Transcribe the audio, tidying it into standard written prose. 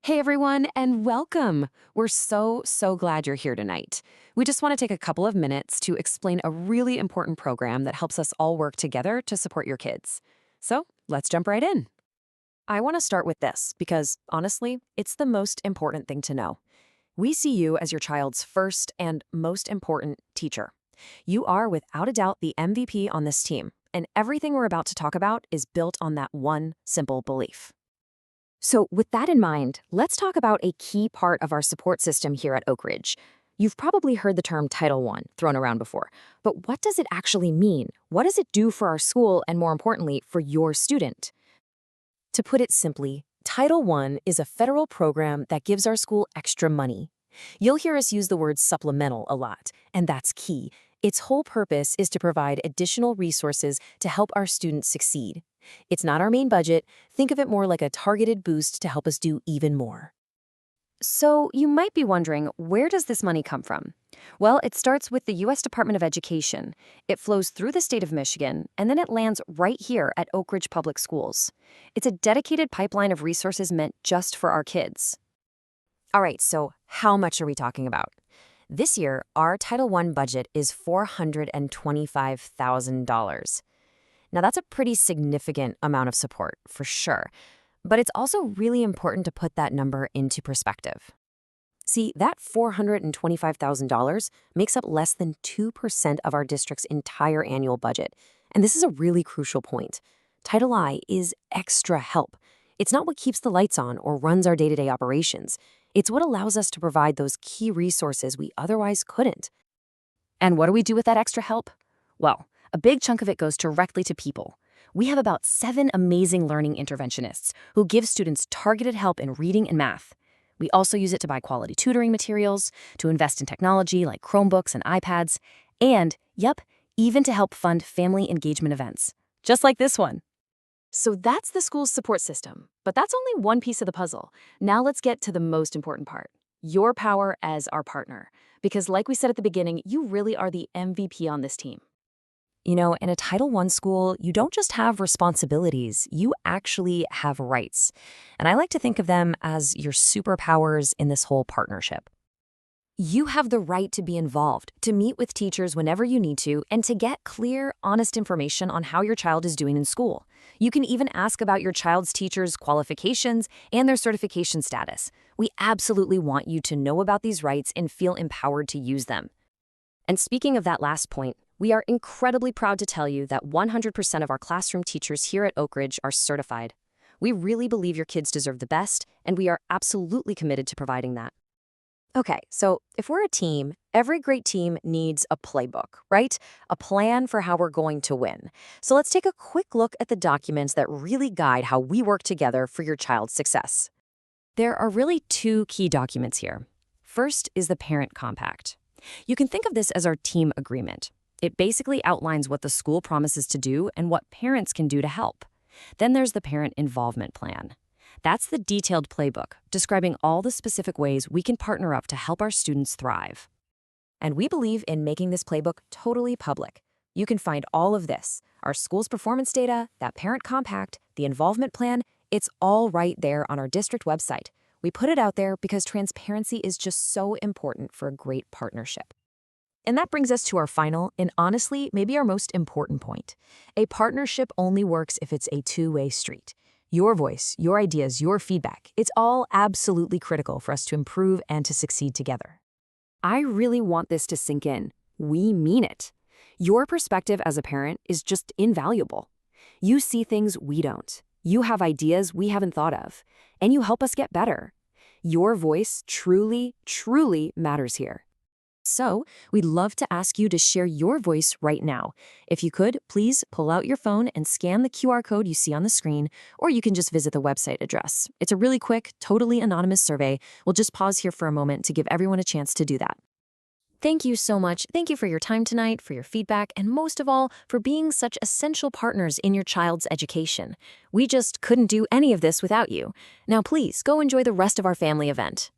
Hey everyone, and welcome. We're so glad you're here tonight. We just want to take a couple of minutes to explain a really important program that helps us all work together to support your kids. So let's jump right in. I want to start with this because, honestly, it's the most important thing to know. We see you as your child's first and most important teacher. You are, without a doubt, the MVP on this team, and everything we're about to talk about is built on that one simple belief. So, with that in mind, let's talk about a key part of our support system here at Oak Ridge. You've probably heard the term Title I thrown around before, but what does it actually mean? What does it do for our school and, more importantly, for your student? To put it simply, Title I is a federal program that gives our school extra money. You'll hear us use the word supplemental a lot, and that's key. Its whole purpose is to provide additional resources to help our students succeed. It's not our main budget. Think of it more like a targeted boost to help us do even more. So you might be wondering, where does this money come from? Well, it starts with the U.S. Department of Education. It flows through the state of Michigan, and then it lands right here at Oak Ridge Public Schools. It's a dedicated pipeline of resources meant just for our kids. All right, so how much are we talking about? This year, our Title I budget is $425,000. Now, that's a pretty significant amount of support, for sure. But it's also really important to put that number into perspective. See, that $425,000 makes up less than 2% of our district's entire annual budget. And this is a really crucial point. Title I is extra help. It's not what keeps the lights on or runs our day-to-day operations. It's what allows us to provide those key resources we otherwise couldn't. And what do we do with that extra help? Well, a big chunk of it goes directly to people. We have about 7 amazing learning interventionists who give students targeted help in reading and math. We also use it to buy quality tutoring materials, to invest in technology like Chromebooks and iPads, and, even to help fund family engagement events, just like this one. So that's the school's support system, but that's only one piece of the puzzle. Now let's get to the most important part, your power as our partner. Because like we said at the beginning, you really are the MVP on this team. You know, in a Title I school, you don't just have responsibilities, you actually have rights. And I like to think of them as your superpowers in this whole partnership. You have the right to be involved, to meet with teachers whenever you need to, and to get clear, honest information on how your child is doing in school. You can even ask about your child's teacher's qualifications and their certification status. We absolutely want you to know about these rights and feel empowered to use them. And speaking of that last point, we are incredibly proud to tell you that 100% of our classroom teachers here at Oak Ridge are certified. We really believe your kids deserve the best, and we are absolutely committed to providing that. Okay, so if we're a team, every great team needs a playbook, right? A plan for how we're going to win. So let's take a quick look at the documents that really guide how we work together for your child's success. There are really 2 key documents here. First is the Parent Compact. You can think of this as our team agreement. It basically outlines what the school promises to do and what parents can do to help. Then there's the Parent Involvement Plan. That's the detailed playbook, describing all the specific ways we can partner up to help our students thrive. And we believe in making this playbook totally public. You can find all of this, our school's performance data, that Parent Compact, the Involvement Plan, it's all right there on our district website. We put it out there because transparency is just so important for a great partnership. And that brings us to our final, and honestly, maybe our most important point. A partnership only works if it's a 2-way street. Your voice, your ideas, your feedback, it's all absolutely critical for us to improve and to succeed together. I really want this to sink in. We mean it. Your perspective as a parent is just invaluable. You see things we don't. You have ideas we haven't thought of, and you help us get better. Your voice truly matters here. So, we'd love to ask you to share your voice right now. If you could, please pull out your phone and scan the QR code you see on the screen, or you can just visit the website address. It's a really quick, totally anonymous survey. We'll just pause here for a moment to give everyone a chance to do that. Thank you so much. Thank you for your time tonight, for your feedback, and most of all, for being such essential partners in your child's education. We just couldn't do any of this without you. Now please, go enjoy the rest of our family event.